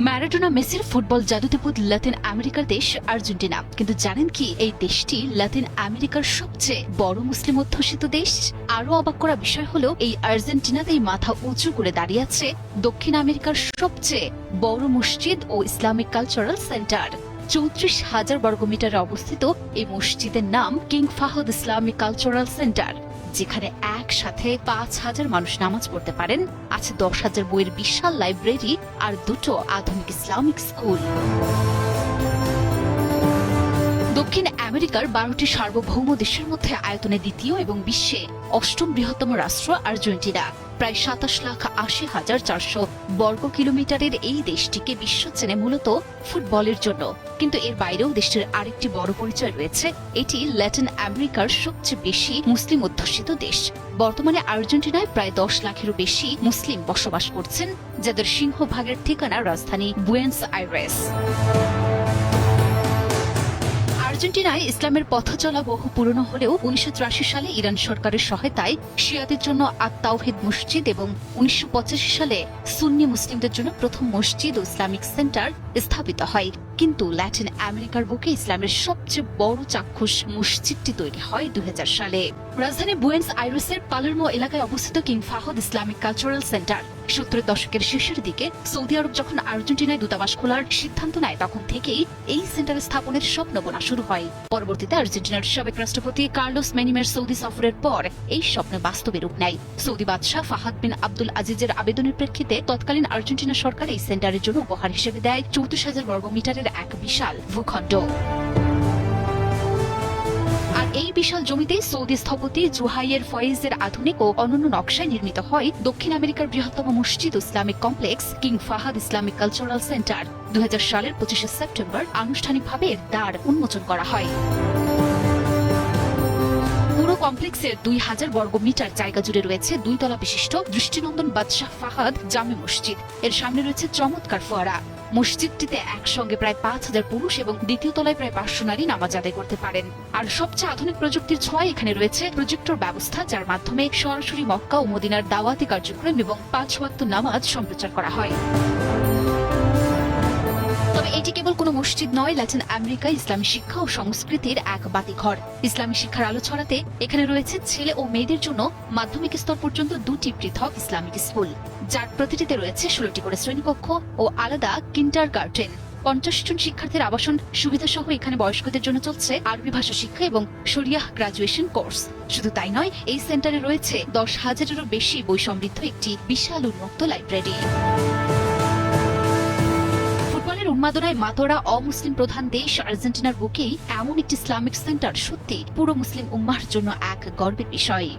Maradona মেসির football জাদুতে Latin আমেরিকার দেশ আর্জেন্টিনা, কিন্তু জানেন কি এই দেশটি লাতিন আমেরিকার সবচেয়ে বড় মুসলিম অধ্যুষিত দেশ। আরো অবাক করা বিষয় হলো এই আর্জেন্টিনাতেই মাথা উঁচু করে দাঁড়িয়ে আছে দক্ষিণ আমেরিকার সবচেয়ে বড় মসজিদ ও ইসলামিক কালচারাল সেন্টার। 34,000 বর্গমিটারে অবস্থিত এই মসজিদের নাম king Fahad Islamic cultural centre, যেখানে একসাথে 5,000 মানুষ নামাজ পড়তে পারেন। আছে 10,000 বইয়ের বিশাল লাইব্রেরি আর দুটো আধুনিক ইসলামিক স্কুল। দক্ষিণ আমেরিকার 12টি সার্বভৌম দেশের মধ্যে আয়তনে দ্বিতীয় এবং বিশ্বে 8ম বৃহত্তম রাষ্ট্র আর্জেন্টিনা। প্রায় 27,80,400 বর্গ কিলোমিটারের এই দেশটিকে বিশ্ব চেনে মূলত ফুটবলের জন্য, কিন্তু এর বাইরেও দেশটির আরেকটি বড় পরিচয় রয়েছে। এটি ল্যাটিন আমেরিকার সবচেয়ে বেশি মুসলিম অধ্যুষিত দেশ। বর্তমানে আর্জেন্টিনায় প্রায় 10 লাখেরও বেশি মুসলিম বসবাস করছেন, যাদের সিংহভাগের ঠিকানা রাজধানী বুয়েন্স আইরেস। আর্জেন্টিনায় ইসলামের পথ চলা বহু পুরনো হলেও 1983 সালে ইরান সরকারের সহায়তায় শিয়াদের জন্য আত-তাওহিদ মসজিদ এবং 1985 সালে সুন্নি মুসলিমদের জন্য প্রথম মসজিদ ও ইসলামিক সেন্টার স্থাপিত হয়। কিন্তু ল্যাটিন আমেরিকার বুকে ইসলামের সবচেয়ে বড় চাক্ষুষ মসজিদটি তৈরি হয় 2000 সালে। রাজধানী বুয়েন্স আইরেসের পালারমো এলাকায় অবস্থিত king Fahad Islamic cultural centre 70 দশকের শেষের দিকে সৌদি আরব যখন আর্জেন্টিনায় দূতাবাস খোলার সিদ্ধান্ত নেয়, তখন থেকেই এই সেন্টার স্থাপনের স্বপ্ন বোনা শুরু হয়। পরবর্তীতে আর্জেন্টিনার সাবেক রাষ্ট্রপতি কার্লোস মেনিমের সৌদি সফরের পর এই স্বপ্ন বাস্তবে রূপ নেয়। সৌদি বাদশাহ ফাহাদ বিন আব্দুল আজিজের আবেদনের প্রেক্ষিতে তৎকালীন আর্জেন্টিনা সরকার এই সেন্টারের জন্য উপহার হিসেবে দেয় 34,000 বর্গমিটারের এক বিশাল ভূখণ্ড। আর এই বিশাল জমিতে সৌদি স্থপতি জুহাইয়ের ফয়েজের আধুনিক ও অনন্য নকশায় নির্মিত হয় দক্ষিণ আমেরিকার বৃহত্তম মসজিদ ও Islamic complex King Fahad Islamic cultural centre. 2000 সালের 25 সেপ্টেম্বর আনুষ্ঠানিকভাবে এর দ্বার উন্মোচন করা হয়। পুরো কমপ্লেক্সের 2000 বর্গমিটার জায়গা জুড়ে রয়েছে 2 তলা বিশিষ্ট দৃষ্টিনন্দন বাদশাহ ফাহাদ জামে মসজিদ। এর সামনে রয়েছে চমৎকার ফোয়ারা। মসজিদটিতে একসঙ্গে প্রায় 5,000 পুরুষ এবং দ্বিতীয় তলায় প্রায় 500 নারী নামাজ আদায় করতে পারেন। আর সবচেয়ে আধুনিক প্রযুক্তির ছোঁয়ায় এখানে রয়েছে প্রজেক্টর ব্যবস্থা, যার মাধ্যমে সরাসরি মক্কা ও মদিনার দাওয়াতি কার্যক্রম এবং 5 ওয়াক্ত নামাজ সম্প্রচার করা হয়। তবে এটি কেবল কোনো মসজিদ নয়, ল্যাটিন আমেরিকায় ইসলামী শিক্ষা ও সংস্কৃতির এক বাতিঘর। ইসলামী শিক্ষার আলো ছড়াতে এখানে রয়েছে ছেলে ও মেয়েদের জন্য মাধ্যমিক স্তর পর্যন্ত 2টি পৃথক ইসলামিক স্কুল, যার প্রতিটিতে রয়েছে 16টি করে শ্রেণীকক্ষ ও আলাদা কিন্ডারগার্টেন। 50 জন শিক্ষার্থীর আবাসন সুবিধা সহ এখানে বয়স্কদের জন্য চলছে আরবি ভাষা শিক্ষা এবং শরিয়াহ গ্রাজুয়েশন কোর্স। শুধু তাই নয়, এই সেন্টারে রয়েছে 10,000-এরও বেশি বই সমৃদ্ধ একটি বিশাল উন্মুক্ত লাইব্রেরি। উন্মাদনায় মাতোরা অমুসলিম প্রধান দেশ আর্জেন্টিনার বুকেই এমন একটি ইসলামিক সেন্টার সত্যি পুরো মুসলিম উম্মাহর জন্য এক গর্বের বিষয়।